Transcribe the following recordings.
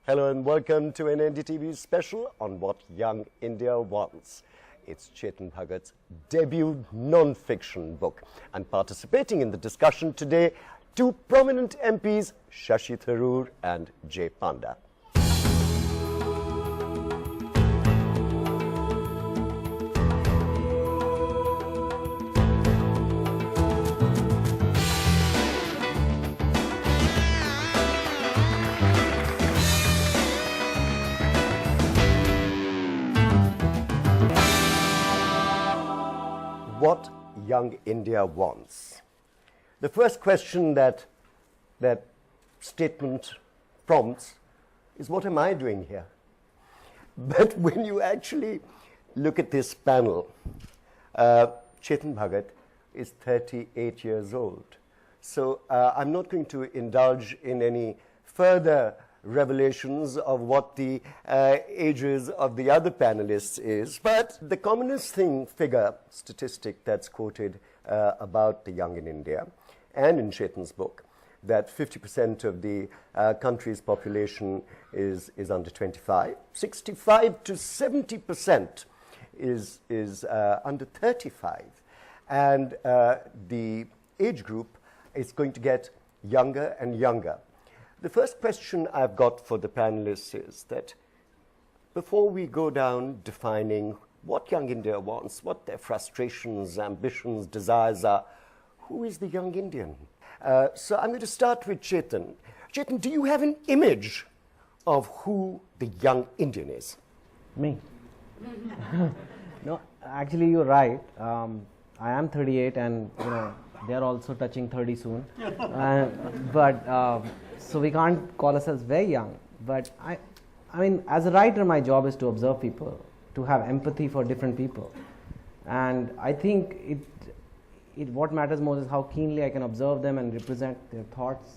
Hello and welcome to an NDTV special on what young India wants. It's Chetan Bhagat's debut non-fiction book. And participating in the discussion today, two prominent MPs, Shashi Tharoor and Jaya Panda. What young India wants. The first question that statement prompts is, what am I doing here? But when you actually look at this panel, Chetan Bhagat is 38 years old. So I'm not going to indulge in any further revelations of what the ages of the other panelists is, but the commonest figure, statistic that's quoted about the young in India and in Chetan's book, that 50% of the country's population is under 25, 65 to 70% is under 35, and the age group is going to get younger and younger. The first question I've got for the panelists is that before we go down defining what young India wants, what their frustrations, ambitions, desires are, who is the young Indian? So I'm going to start with Chetan. Chetan, do you have an image of who the young Indian is? Me? No, actually you're right. I am 38 and they're also touching 30 soon. So we can't call ourselves very young, but I mean, as a writer, my job is to observe people, to have empathy for different people. And I think what matters most is how keenly I can observe them and represent their thoughts.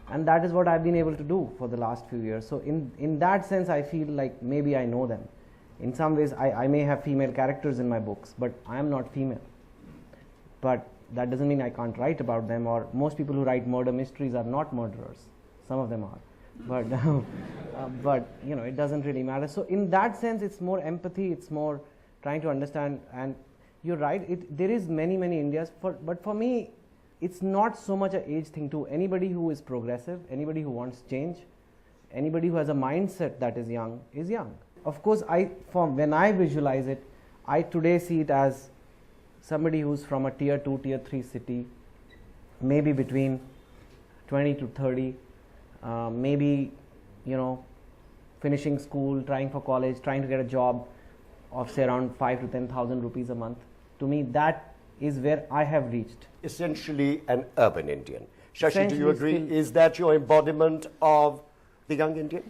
And that is what I've been able to do for the last few years. So in that sense, I feel like maybe I know them. In some ways, I may have female characters in my books, but I am not female. But that doesn't mean I can't write about them, or most people who write murder mysteries are not murderers. Some of them are, but it doesn't really matter. So in that sense, it's more empathy. It's more trying to understand. And you're right. There is many Indias. But for me, it's not so much an age thing too. Anybody who is progressive, anybody who wants change, anybody who has a mindset that is young is young. Of course, when I visualize it, I today see it as somebody who's from a tier 2, tier 3 city, maybe between 20 to 30. Maybe, finishing school, trying for college, trying to get a job of say around 5 to 10,000 rupees a month. To me, that is where I have reached. Essentially an urban Indian. Shashi, do you agree? Is that your embodiment of the young Indian?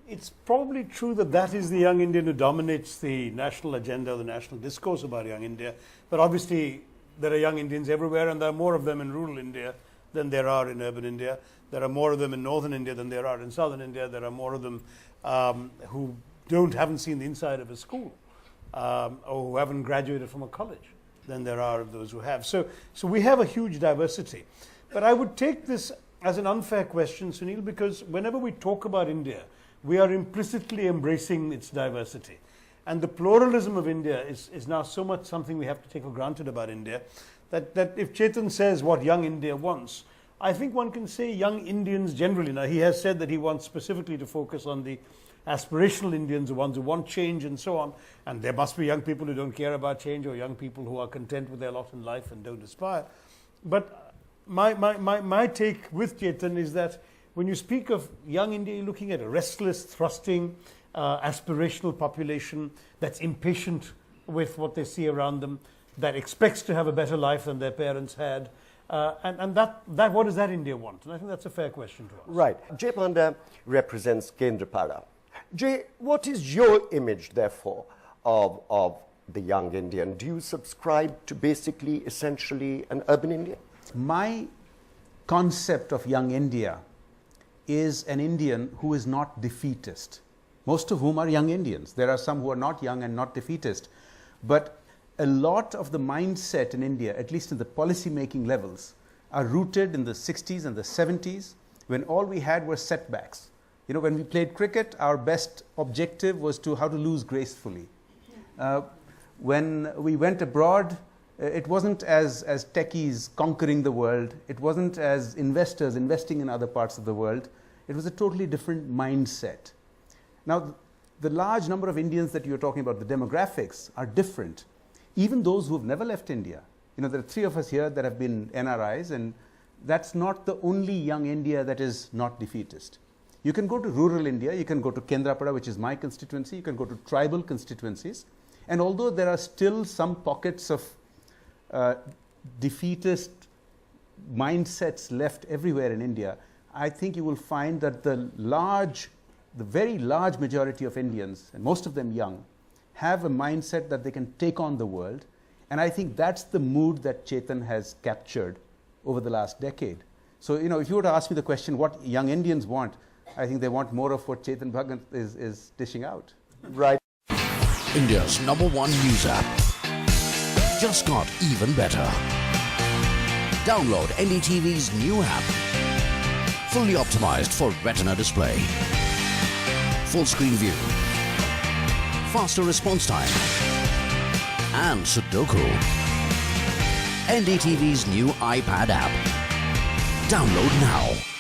It's probably true that is the young Indian who dominates the national agenda, the national discourse about young India. But obviously, there are young Indians everywhere, and there are more of them in rural India than there are in urban India. There are more of them in northern India than there are in southern India. There are more of them who haven't seen the inside of a school or who haven't graduated from a college than there are of those who have. So we have a huge diversity. But I would take this as an unfair question, Sunil, because whenever we talk about India, we are implicitly embracing its diversity. And the pluralism of India is now so much something we have to take for granted about India, that if Chetan says what young India wants, I think one can say young Indians generally. Now, he has said that he wants specifically to focus on the aspirational Indians, the ones who want change and so on. And there must be young people who don't care about change, or young people who are content with their lot in life and don't aspire. But my take with Chetan is that when you speak of young India, you're looking at a restless, thrusting, aspirational population that's impatient with what they see around them, that expects to have a better life than their parents had. And what does that India want? And I think that's a fair question to ask. Right. Jaya Panda represents Kendrapada. Jay, what is your image, therefore, of the young Indian? Do you subscribe to basically, essentially, an urban Indian? My concept of young India is an Indian who is not defeatist, most of whom are young Indians. There are some who are not young and not defeatist. But a lot of the mindset in India, at least in the policy making levels, are rooted in the 60s and the 70s, when all we had were setbacks. You know, when we played cricket, our best objective was how to lose gracefully. When we went abroad, it wasn't as techies conquering the world. It wasn't as investors investing in other parts of the world. It was a totally different mindset. Now, the large number of Indians that you're talking about, the demographics, are different. Even those who have never left India. You know, there are 3 of us here that have been NRIs, and that's not the only young India that is not defeatist. You can go to rural India, you can go to Kendrapada, which is my constituency, you can go to tribal constituencies, and although there are still some pockets of defeatist mindsets left everywhere in India, I think you will find that the very large majority of Indians, and most of them young, have a mindset that they can take on the world, and I think that's the mood that Chetan has captured over the last decade. So, you know, if you were to ask me the question, what young Indians want, I think they want more of what Chetan Bhagat is dishing out. Right. India's #1 news app just got even better. Download NDTV's new app. Fully optimized for retina display. Full screen view. Faster response time. And Sudoku. NDTV's new iPad app. Download now.